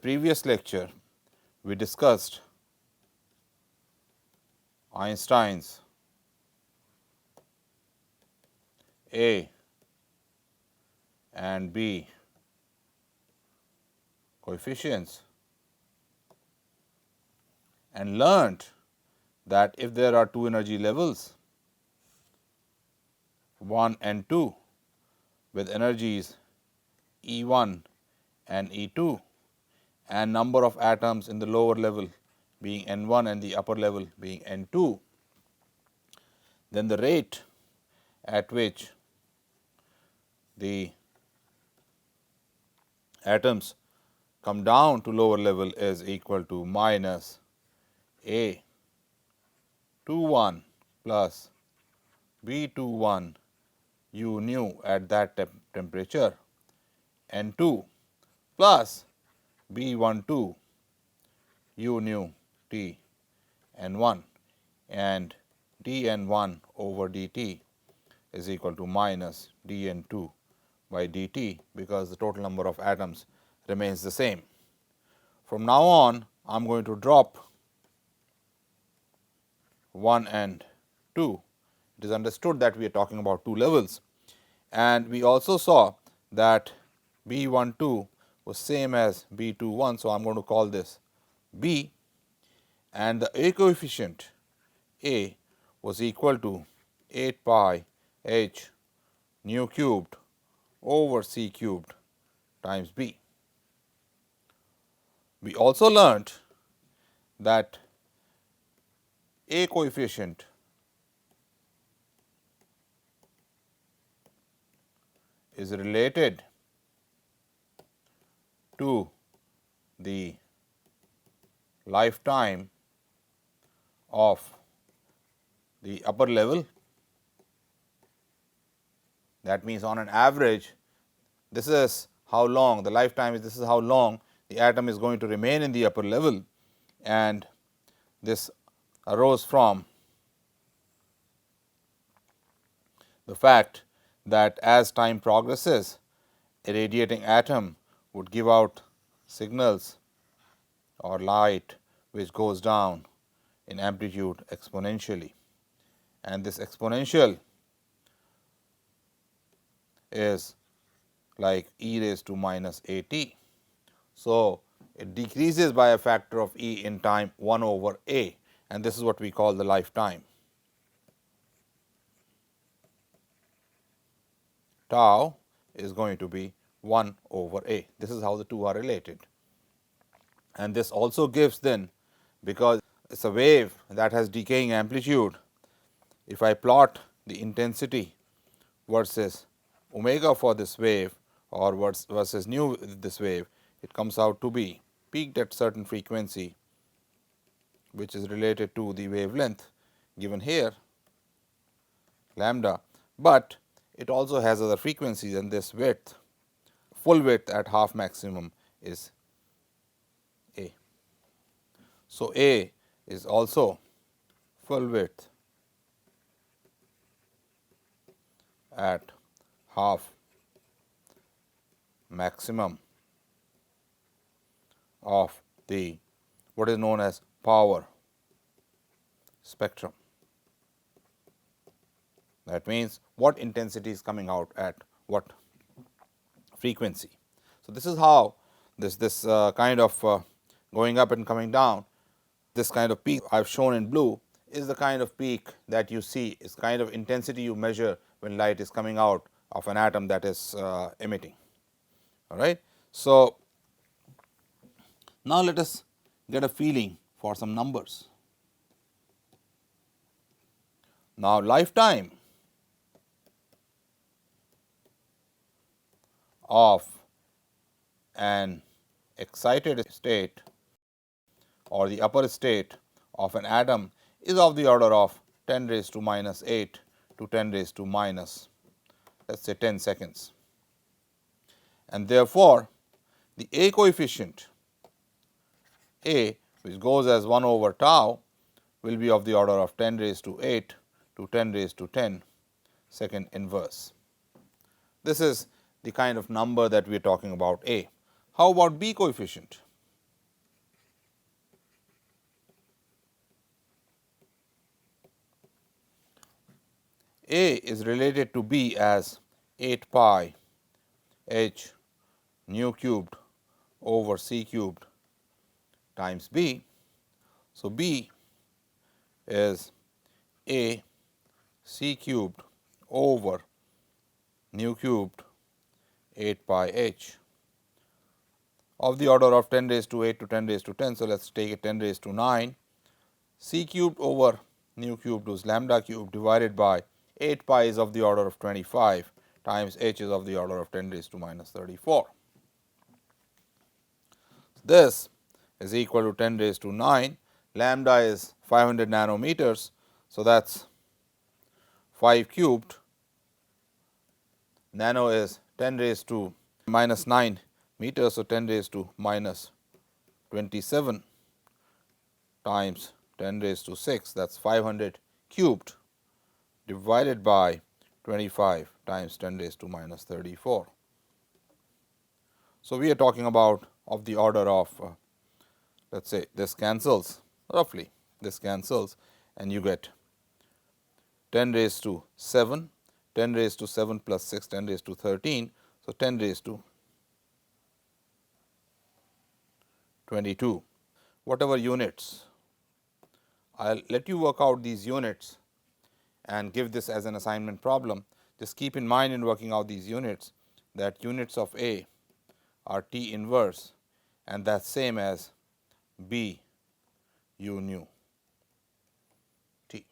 previous lecture, we discussed Einstein's A and B coefficients and learnt that if there are two energy levels 1 and 2 with energies E1 and E2 and number of atoms in the lower level being N1 and the upper level being N2, then the rate at which the atoms come down to lower level is equal to minus A 21 plus B 21 u nu at that temperature N2 plus B 12 u nu T N1 and dN1 over dt is equal to minus dN2 by dt, because the total number of atoms remains the same. From now on, I am going to drop 1 and 2. It is understood that we are talking about two levels, and we also saw that B 12 was same as B 21. So, I am going to call this B, and the A coefficient A was equal to 8 pi h nu cubed over c cubed times B. We also learnt that A coefficient is related to the lifetime of the upper level. That means, on an average, this is how long the lifetime is, this is how long the atom is going to remain in the upper level, and this arose from the fact that as time progresses, a radiating atom would give out signals or light which goes down in amplitude exponentially, and this exponential is like e raised to minus a t. So, it decreases by a factor of e in time 1 over a, and this is what we call the lifetime. Tau is going to be 1 over a. This is how the two are related, and this also gives then, because it is a wave that has decaying amplitude, if I plot the intensity versus omega for this wave or versus nu this wave, it comes out to be peaked at certain frequency which is related to the wavelength given here lambda, but it also has other frequencies, and this width, full width at half maximum is a. So, a is also full width at half maximum of the what is known as power spectrum. That means, what intensity is coming out at what frequency. So, this is how this kind of going up and coming down, this kind of peak I have shown in blue is the kind of peak that you see, is kind of intensity you measure when light is coming out of an atom that is emitting. All right. So, now let us get a feeling for some numbers. Now, lifetime of an excited state or the upper state of an atom is of the order of 10 raised to minus 8 to 10 raised to minus, let us say 10 seconds. And therefore, the A coefficient A, which goes as 1 over tau, will be of the order of 10 raised to 8 to 10 raised to 10 second inverse. This is the kind of number that we are talking about A. How about B coefficient? A is related to B as 8 pi h nu cubed over c cubed times B. So, B is A c cubed over nu cubed 8 pi h of the order of 10 raised to 8 to 10 raised to 10. So, let us take it 10 raised to 9. C cubed over nu cubed is lambda cubed divided by 8 pi is of the order of 25 times h is of the order of 10 raised to minus 34. This is equal to 10 raised to 9. Lambda is 500 nanometers. So, that is 5 cubed. Nano is 10 raised to minus 9 meters. So, 10 raised to minus 27 times 10 raised to 6, that is 500 cubed divided by 25 times 10 raised to minus 34. So, we are talking about of the order of let us say this cancels roughly, this cancels and you get 10 raised to 7, 10 raised to 7 plus 6, 10 raised to 13. So, 10 raised to 22, whatever units. I will let you work out these units and give this as an assignment problem. Just keep in mind in working out these units that units of A are T inverse and that is same as B u nu T.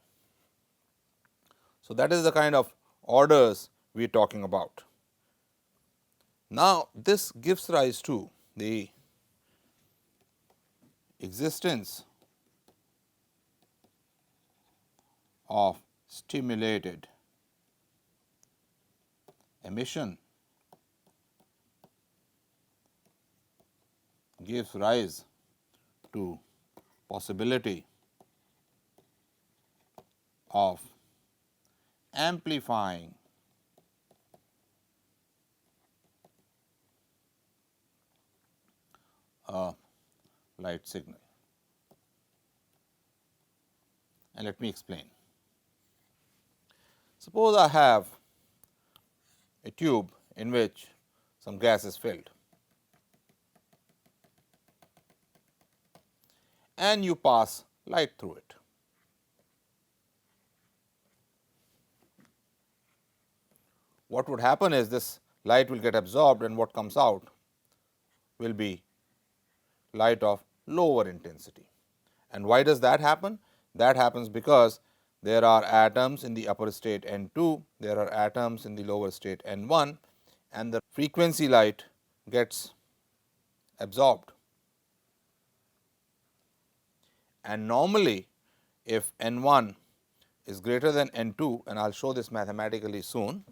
So, that is the kind of orders we are talking about. Now, this gives rise to the existence of stimulated emission, gives rise to possibility of amplifying a light signal. And let me explain. Suppose I have a tube in which some gas is filled and you pass light through it. What would happen is this light will get absorbed and what comes out will be light of lower intensity. And why does that happen? That happens because there are atoms in the upper state N2, there are atoms in the lower state N1 and the frequency light gets absorbed. And normally if N1 is greater than N2, and I will show this mathematically soon,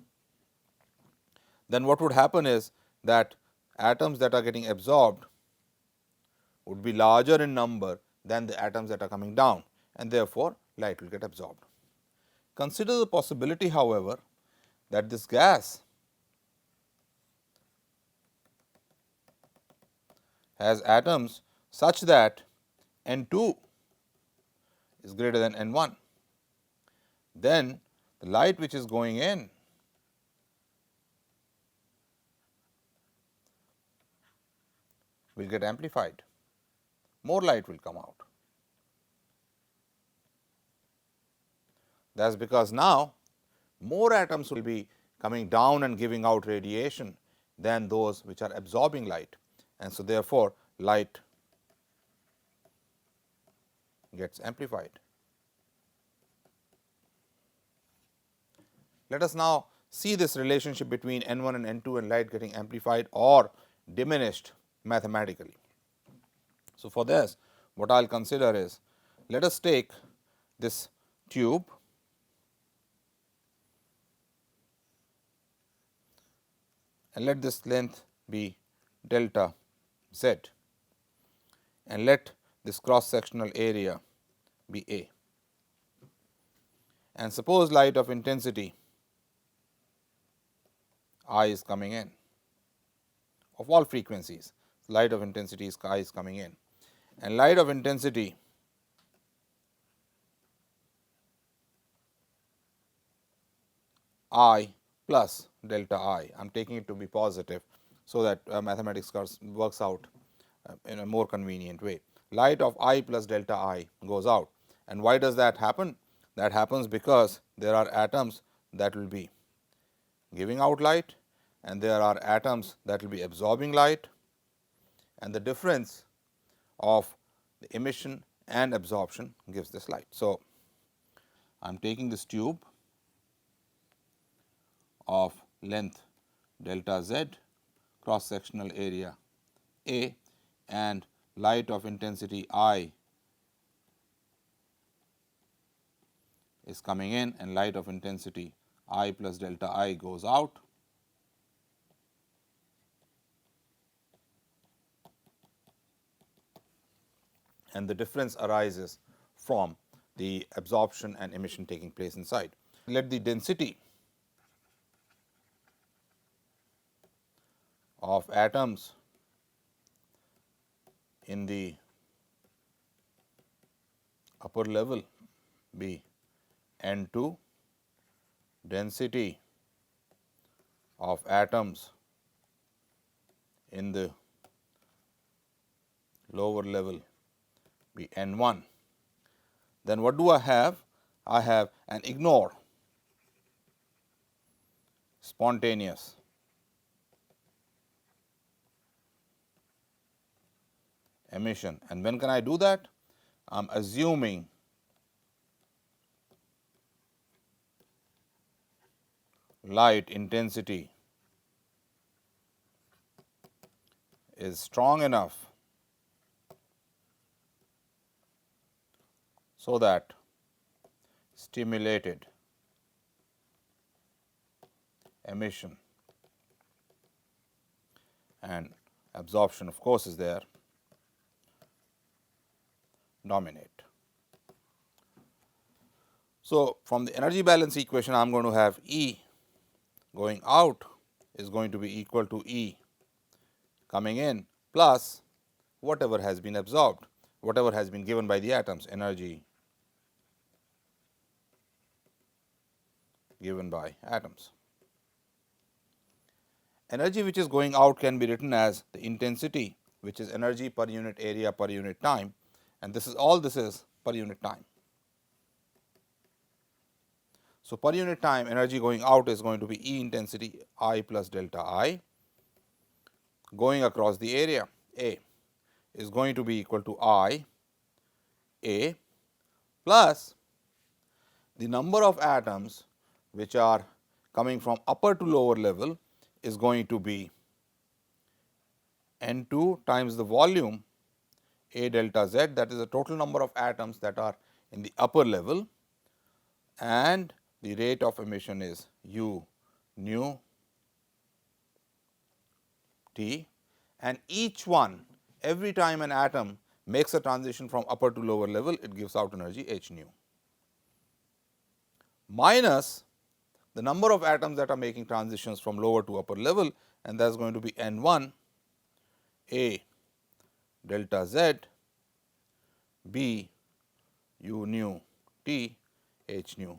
then what would happen is that atoms that are getting absorbed would be larger in number than the atoms that are coming down and therefore, light will get absorbed. Consider the possibility however, that this gas has atoms such that N2 is greater than N1. Then the light which is going in will get amplified, more light will come out. That is because now more atoms will be coming down and giving out radiation than those which are absorbing light, and so therefore, light gets amplified. Let us now see this relationship between N1 and N2 and light getting amplified or diminished mathematically. So, for this what I will consider is, let us take this tube and let this length be delta z and let this cross sectional area be A. And suppose light of intensity I is coming in of all frequencies, light of intensity is I is coming in, and light of intensity I plus delta I. I am taking it to be positive, so that mathematics works out in a more convenient way. Light of I plus delta I goes out. And why does that happen? That happens because there are atoms that will be giving out light, and there are atoms that will be absorbing light, and the difference of the emission and absorption gives this light. So, I am taking this tube of length delta z, cross sectional area A, and light of intensity I is coming in, and light of intensity I plus delta I goes out. And the difference arises from the absorption and emission taking place inside. Let the density of atoms in the upper level be N2, density of atoms in the lower level be N1. Then what do I have? I have an ignore spontaneous emission. And when can I do that? I am assuming light intensity is strong enough so that stimulated emission and absorption, of course, is there, dominate. So, from the energy balance equation, I am going to have E going out is going to be equal to E coming in plus whatever has been absorbed, whatever has been given by the atoms, energy given by atoms. Energy which is going out can be written as the intensity, which is energy per unit area per unit time, and this is all this is per unit time. So, per unit time energy going out is going to be E intensity I plus delta I going across the area A is going to be equal to I A plus the number of atoms which are coming from upper to lower level is going to be N2 times the volume A delta Z, that is the total number of atoms that are in the upper level, and the rate of emission is U nu T, and each one, every time an atom makes a transition from upper to lower level, it gives out energy H nu, minus the number of atoms that are making transitions from lower to upper level, and that is going to be N1 A delta Z B U nu T H nu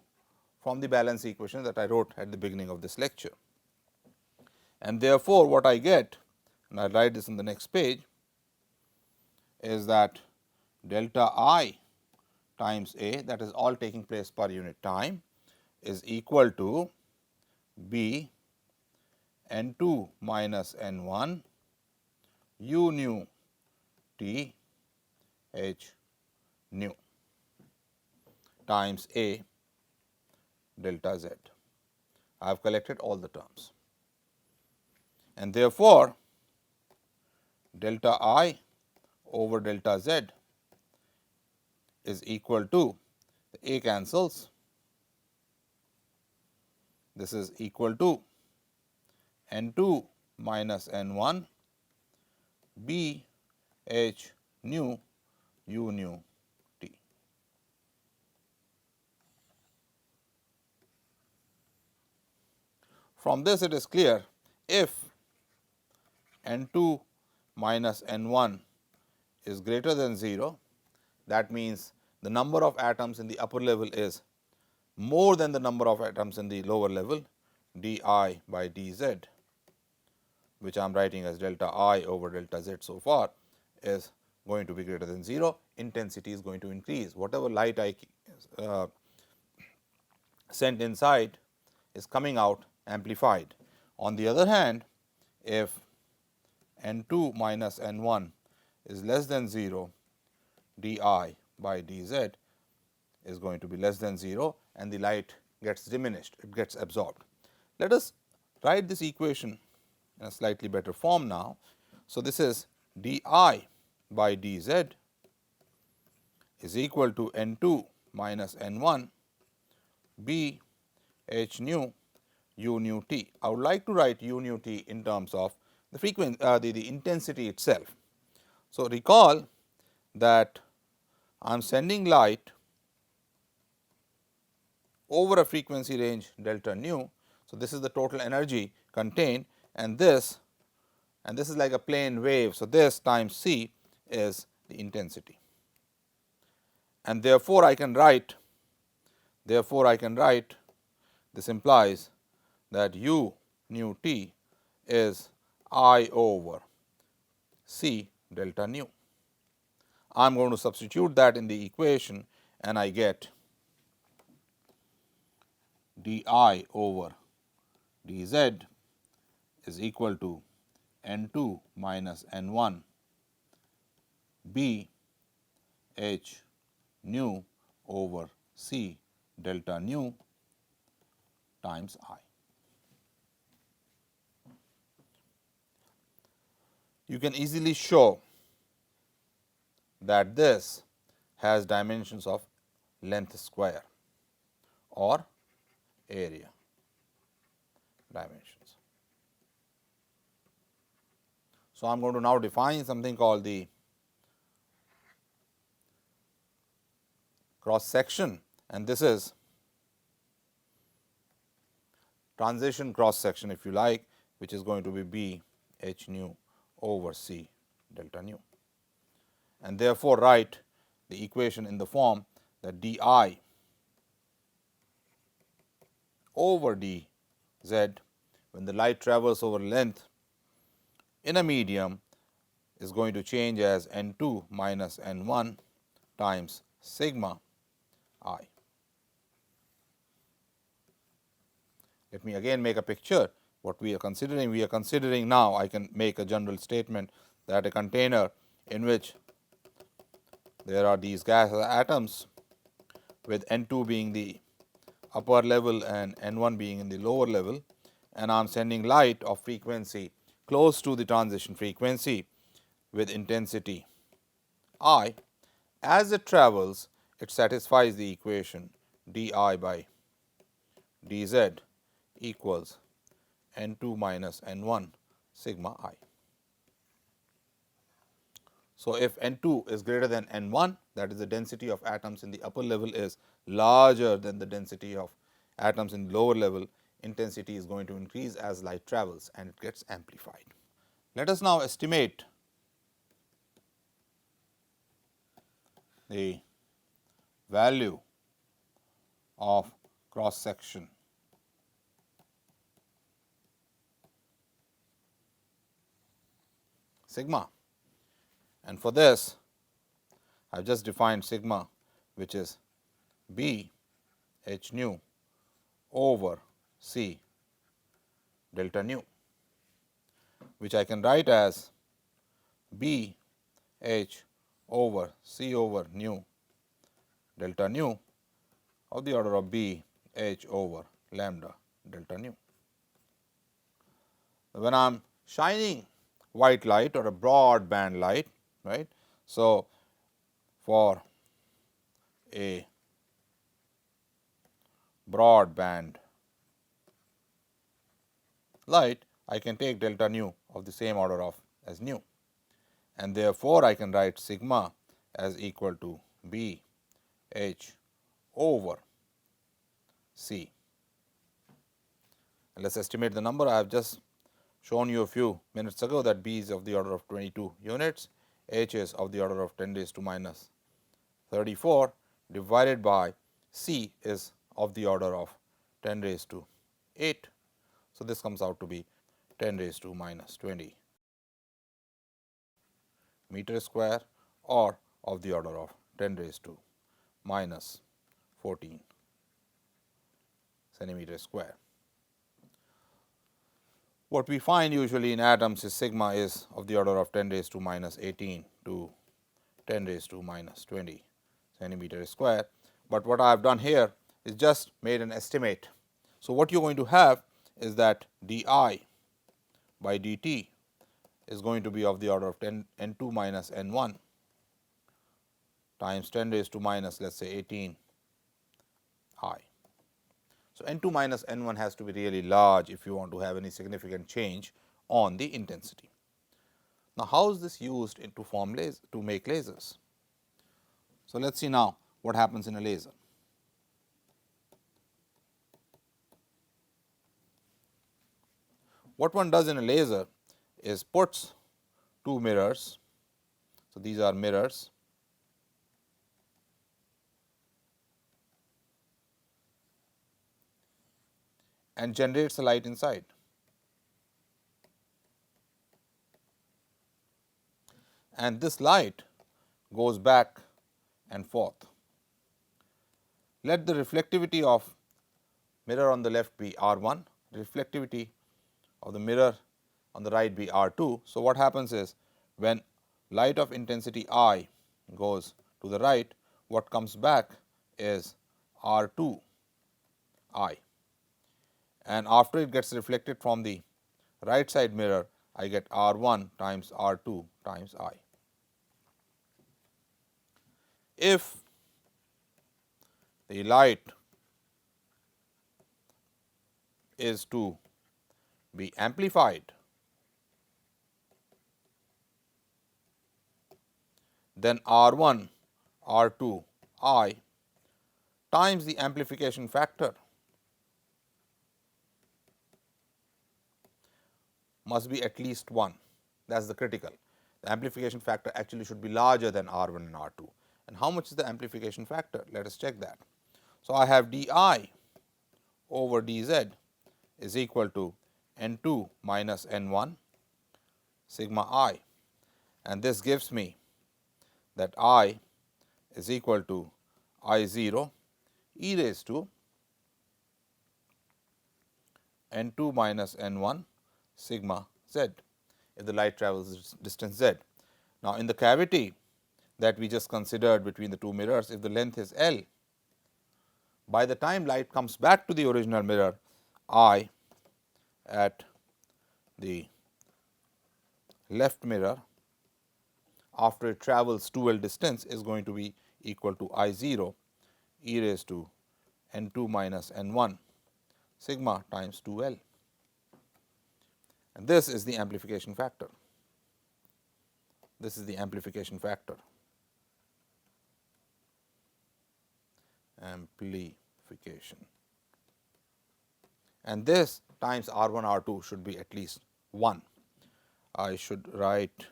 from the balance equation that I wrote at the beginning of this lecture. And therefore, what I get, and I will write this in the next page, is that delta I times A, that is all taking place per unit time, is equal to B N2 minus N1 U nu T H nu times A delta Z. I have collected all the terms, and therefore, delta I over delta Z is equal to, the A cancels, this is equal to N2 minus N1 B H nu U nu T. From this it is clear, if N2 minus N1 is greater than 0, that means the number of atoms in the upper level is more than the number of atoms in the lower level, d I by d z, which I am writing as delta I over delta z so far, is going to be greater than 0. Intensity is going to increase. Whatever light I sent inside is coming out amplified. On the other hand, if n2 minus n1 is less than 0, d I by d z is going to be less than 0, and the light gets diminished, it gets absorbed. Let us write this equation in a slightly better form now. So, this is d I by d z is equal to n2 minus n1 b h nu u nu t. I would like to write u nu t in terms of the frequency, the intensity itself. So, recall that I am sending light over a frequency range delta nu. So, this is the total energy contained, and this is like a plane wave. So, this times c is the intensity, and therefore, I can write this implies that u nu t is I over c delta nu. I am going to substitute that in the equation, and I get d I over d z is equal to n2 minus n1 b h nu over c delta nu times I. You can easily show that this has dimensions of length square or area dimensions. So, I am going to now define something called the cross section, and this is transition cross section, if you like, which is going to be b h nu over c delta nu, and therefore, write the equation in the form that d I over d z when the light travels over length in a medium is going to change as n2 minus n1 times sigma I. Let me again make a picture. What we are considering now, I can make a general statement that a container in which there are these gas atoms with n2 being the upper level and n1 being in the lower level, and I am sending light of frequency close to the transition frequency with intensity I. As it travels, it satisfies the equation d I by d z equals n2 minus n1 sigma I. So, if n2 is greater than n1, that is the density of atoms in the upper level is larger than the density of atoms in the lower level, intensity is going to increase as light travels and it gets amplified. Let us now estimate the value of cross section sigma, and for this I have just defined sigma, which is b h nu over c delta nu, which I can write as b h over c over nu delta nu of the order of b h over lambda delta nu. When I am shining white light or a broadband light, right. So, for a broadband light, I can take delta nu of the same order of as nu, and therefore, I can write sigma as equal to b h over c. Let us estimate the number. I have just shown you a few minutes ago that b is of the order of 22 units, h is of the order of 10 raised to minus 34 divided by c is of the order of 10 raised to 8. So, this comes out to be 10 raised to minus 20 meter square, or of the order of 10 raised to minus 14 centimeter square. What we find usually in atoms is sigma is of the order of 10 raised to minus 18 to 10 raised to minus 20 centimeter square. But what I have done here is just made an estimate. So, what you are going to have is that d I by dt is going to be of the order of 10 n 2 minus n 1 times 10 raised to minus, let us say, 18 I. So, n 2 minus n 1 has to be really large if you want to have any significant change on the intensity. Now, how is this used to form to make lasers? So, let us see now what happens in a laser. What one does in a laser is puts two mirrors. So, these are mirrors, and generates a light inside. And this light goes back and forth. Let the reflectivity of mirror on the left be R 1, reflectivity of the mirror on the right be R 2. So, what happens is when light of intensity I goes to the right, what comes back is R 2 I, and after it gets reflected from the right side mirror, I get R 1 times R 2 times I. If the light is to be amplified, then R 1 R 2 I times the amplification factor must be at least 1. That is the critical. The amplification factor actually should be larger than R 1 and R 2. And how much is the amplification factor? Let us check that. So, I have d I over d z is equal to n 2 minus n 1 sigma I, and this gives me that I is equal to I 0 e raised to n 2 minus n 1 sigma z if the light travels distance z. Now, in the cavity that we just considered between the two mirrors, if the length is L, by the time light comes back to the original mirror, I at the left mirror after it travels 2L distance is going to be equal to I 0 e raised to n 2 minus n 1 sigma times 2L, and this is the amplification factor. This is the amplification factor. Amplification. And this times R 1 R 2 should be at least 1. I should write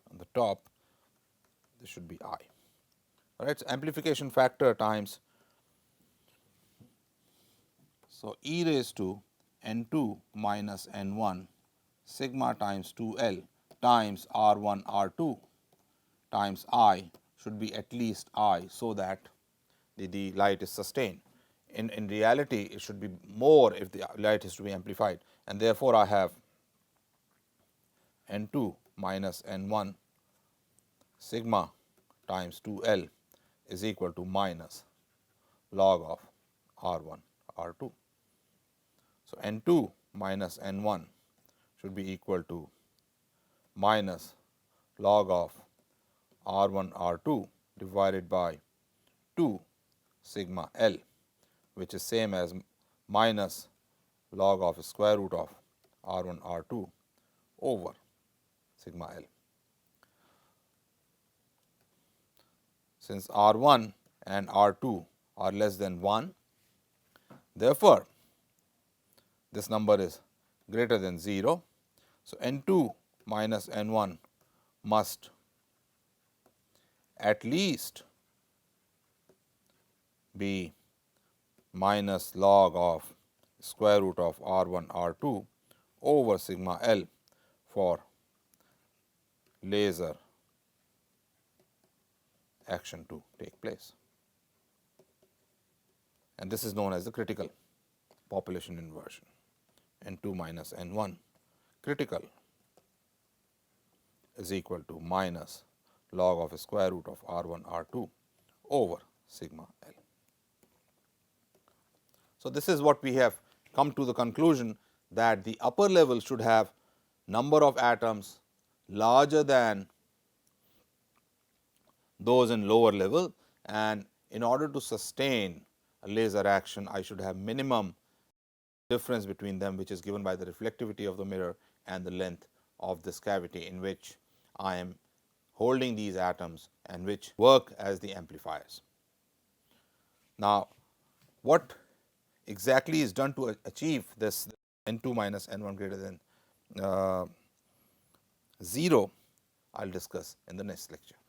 on the top, this should be I. All right. So, amplification factor times, so e raised to n 2 minus n 1 sigma times 2L times R 1 R 2 times I should be at least I, so that the light is sustained. In reality, it should be more if the light is to be amplified, and therefore, I have n 2 minus n 1 sigma times 2L is equal to minus log of R 1 R 2. So, n 2 minus n 1 should be equal to minus log of R 1 R 2 divided by 2 sigma L, which is same as minus log of square root of R 1 R 2 over sigma L. Since R 1 and R 2 are less than 1, therefore, this number is greater than 0. So, n 2 minus n 1 must at least be minus log of square root of R1 R2 over sigma L for laser action to take place. And this is known as the critical population inversion, N2 minus N1 critical is equal to minus log of a square root of R1 R2 over sigma L. So, this is what we have come to the conclusion that the upper level should have number of atoms larger than those in lower level, and in order to sustain a laser action I should have minimum difference between them, which is given by the reflectivity of the mirror and the length of this cavity in which I am holding these atoms and which work as the amplifiers. Now, what exactly is done to achieve this N2 minus N1 greater than 0, I will discuss in the next lecture.